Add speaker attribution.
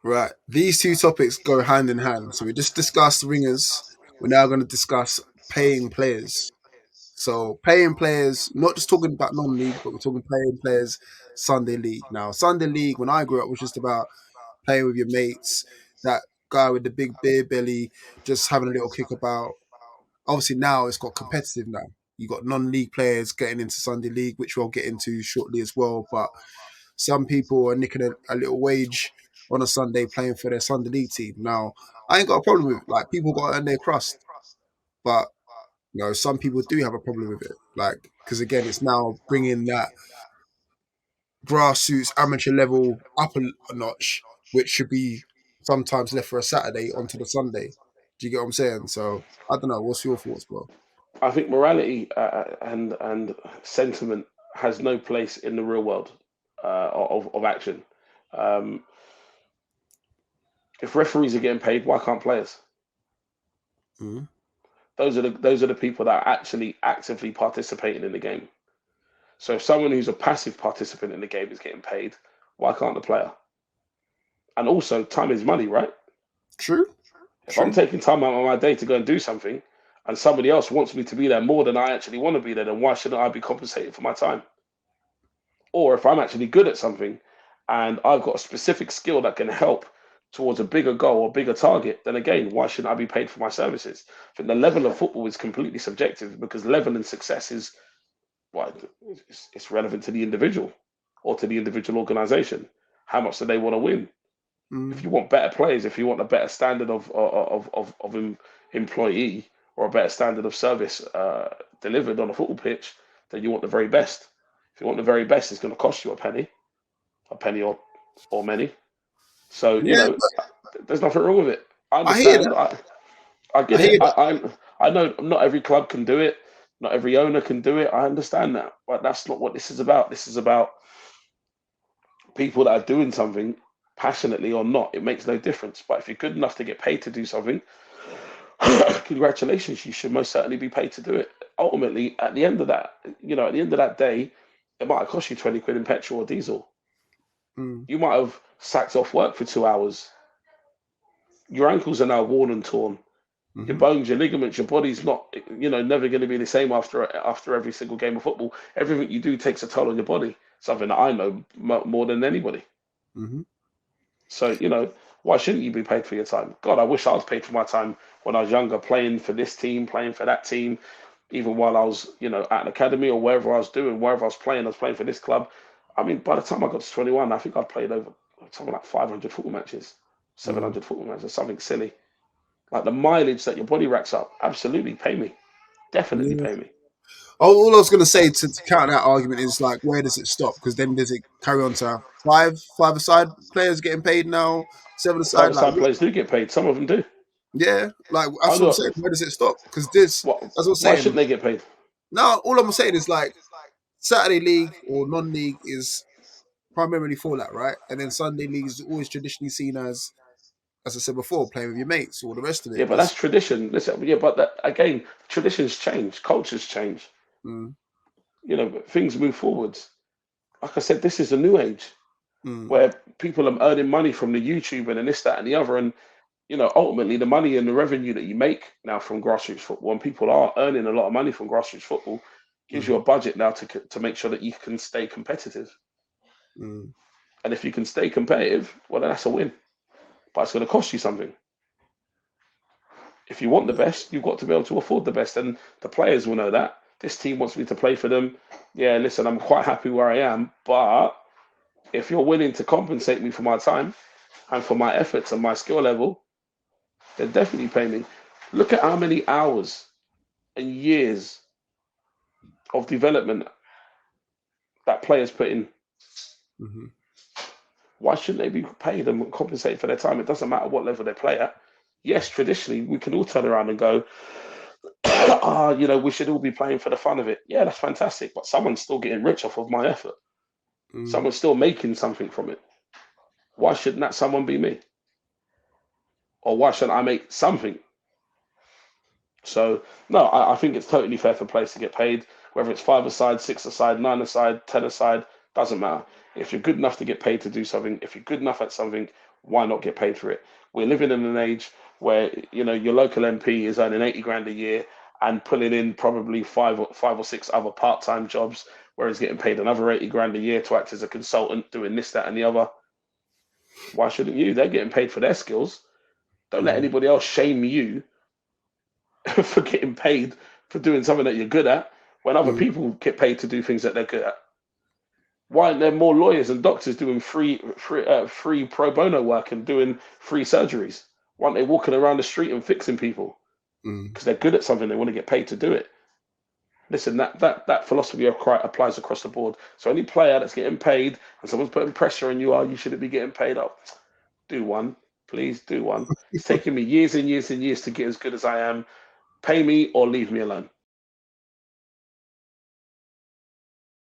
Speaker 1: Right. These two topics go hand in hand. So we just discussed ringers. We're now going to discuss paying players. So paying players, not just talking about non-league, but we're talking paying players Sunday league. Now, Sunday league, when I grew up, was just about playing with your mates. That guy with the big beer belly, just having a little kick about. Obviously, now it's got competitive now. You got non-league players getting into Sunday league, which we'll get into shortly as well. But some people are nicking a little wage on a Sunday playing for their Sunday league team. Now, I ain't got a problem with it. Like people got to earn their crust, but some people do have a problem with it. Like because again, it's now bringing that grassroots amateur level up a notch, which should be sometimes left for a Saturday onto the Sunday. Do you get what I'm saying? So I don't know. What's your thoughts, bro?
Speaker 2: I think morality and sentiment has no place in the real world of action. Um, if referees are getting paid, why can't players?
Speaker 1: Mm-hmm.
Speaker 2: Those are the people that are actually actively participating in the game. So if someone who's a passive participant in the game is getting paid, why can't the player? And also, time is money, right?
Speaker 1: True,
Speaker 2: If I'm
Speaker 1: true.
Speaker 2: taking time out of my day to go and do something, and somebody else wants me to be there more than I actually want to be there, then why shouldn't I be compensated for my time? Or if I'm actually good at something and I've got a specific skill that can help towards a bigger goal or bigger target, then again, why shouldn't I be paid for my services? I think the level of football is completely subjective because level and success is well, it's relevant to the individual or to the individual organization. How much do they want to win? If
Speaker 1: Mm.
Speaker 2: you want better players, if you want a better standard of employee or a better standard of service delivered on a football pitch, then you want the very best. If you want the very best, it's going to cost you a penny or many. So
Speaker 1: Yeah,
Speaker 2: there's nothing wrong with it. I
Speaker 1: I hear
Speaker 2: understand.
Speaker 1: that.
Speaker 2: I get
Speaker 1: I
Speaker 2: it.
Speaker 1: hear that.
Speaker 2: I know not every club can do it. Not every owner can do it. I understand that, but that's not what this is about. This is about people that are doing something passionately or not. It makes no difference. But if you're good enough to get paid to do something, congratulations, you should most certainly be paid to do it. Ultimately, at the end of that, at the end of that day, it might have cost you 20 quid in petrol or diesel.
Speaker 1: Mm.
Speaker 2: You might have sacked off work for 2 hours. Your ankles are now worn and torn. Your
Speaker 1: Hmm.
Speaker 2: bones, your ligaments, your body's not, never going to be the same after every single game of football. Everything you do takes a toll on your body. Something that I know more than anybody.
Speaker 1: Hmm.
Speaker 2: So, why shouldn't you be paid for your time? God, I wish I was paid for my time when I was younger, playing for this team, playing for that team, even while I was, at an academy or wherever I was doing, wherever I was playing for this club. I mean, by the time I got to 21, I think I'd played over something like 500 football matches,
Speaker 1: Mm.
Speaker 2: 700 football matches, something silly. Like the mileage that your body racks up, absolutely pay me. Definitely
Speaker 1: Yeah.
Speaker 2: pay me.
Speaker 1: All I was going to say to counter that argument is like, where does it stop? Because then does it carry on to five-a-side players getting paid now, seven-a-side? Like,
Speaker 2: Five-a-side players do get paid. Some of them do.
Speaker 1: yeah, like
Speaker 2: I
Speaker 1: that's what I'm saying.
Speaker 2: know.
Speaker 1: Where does it stop? Because this,
Speaker 2: What?
Speaker 1: that's what I'm
Speaker 2: Why
Speaker 1: saying.
Speaker 2: shouldn't they get paid?
Speaker 1: Now, all I'm saying is like Saturday league or non-league is primarily for that, right? And then Sunday league is always traditionally seen as I said before, playing with your mates or the rest of it.
Speaker 2: Yeah, but that's tradition. Listen, yeah, but that, again, traditions change, cultures change.
Speaker 1: Mm,
Speaker 2: Things move forwards. Like I said, this is a new age
Speaker 1: mm,
Speaker 2: where people are earning money from the YouTube and this, that, and the other. And ultimately, the money and the revenue that you make now from grassroots football, and people are earning a lot of money from grassroots football, gives you
Speaker 1: mm,
Speaker 2: a budget now to make sure that you can stay competitive.
Speaker 1: mm,
Speaker 2: And if you can stay competitive, well, then that's a win. But it's going to cost you something. If you want the
Speaker 1: yeah,
Speaker 2: best, you've got to be able to afford the best, and the players will know that. This team wants me to play for them. Yeah, listen, I'm quite happy where I am, but if you're willing to compensate me for my time and for my efforts and my skill level, then definitely pay me. Look at how many hours and years of development that players put in.
Speaker 1: mm-hmm,
Speaker 2: Why shouldn't they be paid and compensated for their time? It doesn't matter what level they play at. Yes, traditionally, we can all turn around and go, we should all be playing for the fun of it. Yeah, that's fantastic. But someone's still getting rich off of my effort.
Speaker 1: mm,
Speaker 2: Someone's still making something from it. Why shouldn't that someone be me? Or why shouldn't I make something? So, no, I think it's totally fair for players to get paid, whether it's five aside, six aside, nine aside, 10 aside, doesn't matter. If you're good enough to get paid to do something, if you're good enough at something, Why not get paid for it? We're living in an age where your local MP is earning 80 grand a year and pulling in probably five or six other part-time jobs, whereas getting paid another 80 grand a year to act as a consultant, doing this, that, and the other. Why shouldn't you? They're getting paid for their skills. Don't let
Speaker 1: Mm,
Speaker 2: anybody else shame you for getting paid for doing something that you're good at when other
Speaker 1: mm,
Speaker 2: people get paid to do things that they're good at. Why aren't there more lawyers and doctors doing free pro bono work and doing free surgeries? Why aren't they walking around the street and fixing people?
Speaker 1: mm,
Speaker 2: Because they're good at something, they want to get paid to do it. Listen, that philosophy applies across the board. So any player that's getting paid and someone's putting pressure on you, you shouldn't be getting paid up. Do one, please do one. It's taken me years and years and years to get as good as I am. Pay me or leave me alone.